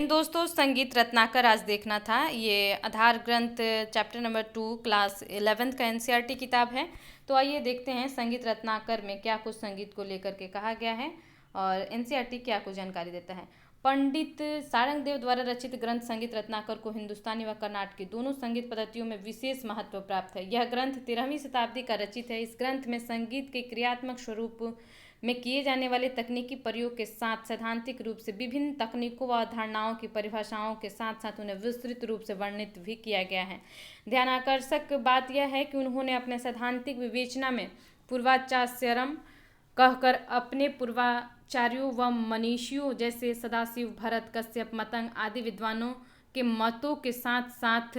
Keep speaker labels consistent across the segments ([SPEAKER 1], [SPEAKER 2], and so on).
[SPEAKER 1] दोस्तों, संगीत रत्नाकर आज देखना था। ये आधार ग्रंथ चैप्टर नंबर 2 क्लास 11th का एनसीईआरटी किताब है। तो आइए देखते हैं संगीत रत्नाकर में क्या कुछ संगीत को लेकर के कहा गया है और एनसीईआरटी क्या कुछ जानकारी देता है। पंडित सारंगदेव द्वारा रचित ग्रंथ संगीत रत्नाकर को हिंदुस्तानी व कर्नाटकी दोनों संगीत पद्धतियों में विशेष महत्व प्राप्त है। यह ग्रंथ 13वीं शताब्दी का रचित है। इस ग्रंथ में संगीत के क्रियात्मक स्वरूप में किए जाने वाले तकनीकी प्रयोग के साथ सैद्धांतिक रूप से विभिन्न तकनीकों व अवधारणाओं की परिभाषाओं के साथ साथ उन्हें विस्तृत रूप से वर्णित भी किया गया है। ध्यानाकर्षक बात यह है कि उन्होंने अपने सैद्धांतिक विवेचना में पूर्वाचार्यम कहकर अपने पूर्वाचार्यों व मनीषियों जैसे सदाशिव, भरत, कश्यप, मतंग आदि विद्वानों के मतों के साथ साथ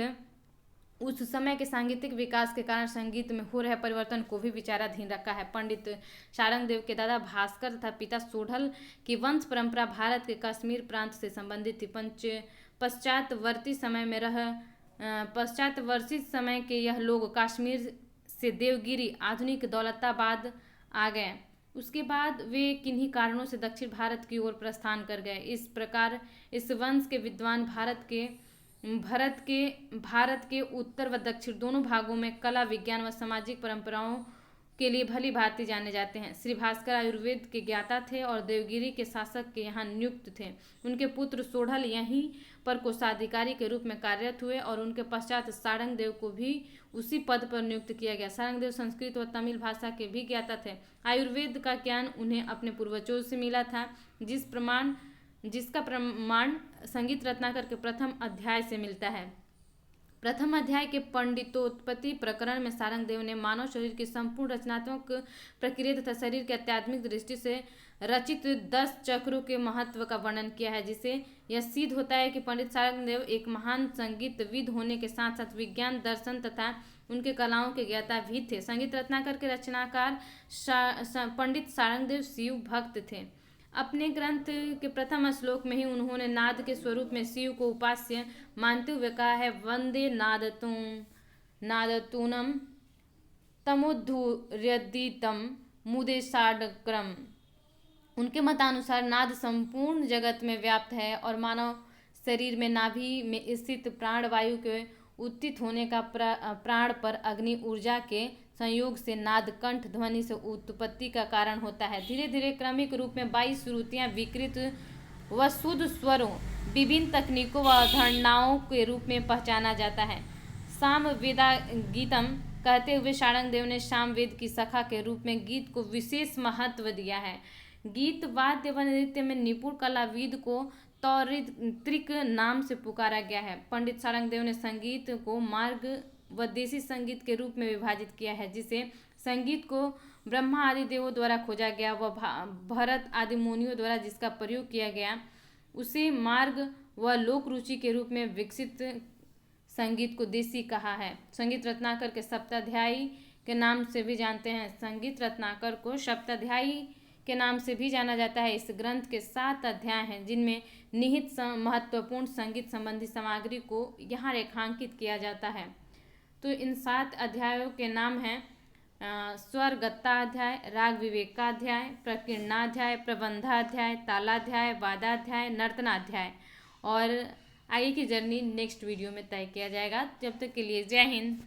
[SPEAKER 1] उस समय के सांगीतिक विकास के कारण संगीत में हो रहे परिवर्तन को भी विचाराधीन रखा है। पंडित सारंगदेव के दादा भास्कर तथा पिता सोढ़ल की वंश परंपरा भारत के कश्मीर प्रांत से संबंधित थी। पश्चातवर्ती समय के यह लोग कश्मीर से देवगिरी आधुनिक दौलताबाद आ गए। उसके बाद वे किन्हीं कारणों से दक्षिण भारत की ओर प्रस्थान कर गए। इस प्रकार इस वंश के विद्वान भारत के उत्तर व दक्षिण दोनों भागों में कला, विज्ञान व सामाजिक परंपराओं के लिए भली भांति जाने जाते हैं। श्री भास्कर आयुर्वेद के ज्ञाता थे और देवगिरी के शासक के यहाँ नियुक्त थे। उनके पुत्र सोढ़ल यहीं पर कोषाधिकारी के रूप में कार्यरत हुए और उनके पश्चात सारंगदेव को भी उसी पद पर नियुक्त किया गया। सारंगदेव संस्कृत व तमिल भाषा के भी ज्ञाता थे। आयुर्वेद का ज्ञान उन्हें अपने पूर्वजों से मिला था, जिसका प्रमाण संगीत रत्नाकर के प्रथम अध्याय से मिलता है। प्रथम अध्याय के पंडितोत्पत्ति प्रकरण में सारंगदेव ने मानव शरीर की संपूर्ण रचनात्मक प्रक्रिया तथा शरीर के आध्यात्मिक दृष्टि से रचित 10 चक्रों के महत्व का वर्णन किया है, जिससे यह सिद्ध होता है कि पंडित सारंगदेव एक महान संगीतविद होने के साथ साथ विज्ञान, दर्शन तथा उनके कलाओं के ज्ञाता भी थे। संगीत रत्नाकर के रचनाकार पंडित सारंगदेव शिव भक्त थे। अपने ग्रंथ के प्रथम श्लोक में ही उन्होंने नाद के स्वरूप में शिव को उपास्य मानते हुए कहा है, वंदे नादतूनम तमोद्धुर्यदितम मुदेशाडक्रम। उनके मतानुसार नाद संपूर्ण जगत में व्याप्त है और मानव शरीर में नाभि में स्थित प्राणवायु के उत्थित होने का प्राण पर अग्नि ऊर्जा के संयोग से नाद कंठ ध्वनि से उत्पत्ति का कारण होता है। धीरे धीरे क्रमिक रूप में 22 श्रुतियां विकृत व शुद्ध स्वरों विभिन्न तकनीकों व अवधारणाओं के रूप में पहचाना जाता है। साम वेदा गीतम कहते हुए सारंगदेव ने सामवेद की शाखा के रूप में गीत को विशेष महत्व दिया है। गीत, वाद्य व नृत्य में निपुण कलाविद को तौत्रिक नाम से पुकारा गया है। पंडित सारंगदेव ने संगीत को मार्ग व देशी संगीत के रूप में विभाजित किया है, जिसे संगीत को ब्रह्मा आदि देवों द्वारा खोजा गया व भरत आदि मुनियों द्वारा जिसका प्रयोग किया गया उसे मार्ग व लोक रुचि के रूप में विकसित संगीत को देशी कहा है। संगीत रत्नाकर के सप्ताध्यायी के नाम से भी जानते हैं। संगीत रत्नाकर को सप्ताध्यायी के नाम से भी जाना जाता है। इस ग्रंथ के 7 अध्याय हैं, जिनमें निहित महत्वपूर्ण संगीत संबंधी सामग्री को यहाँ रेखांकित किया जाता है। तो इन 7 अध्यायों के नाम हैं स्वर गत्ताध्याय, राग विवेकाध्याय, प्रकीर्णाध्याय, प्रबंधाध्याय, तालाध्याय, वादाध्याय, नर्तनाध्याय। और आगे की जर्नी नेक्स्ट वीडियो में तय किया जाएगा। जब तक के लिए जय हिंद।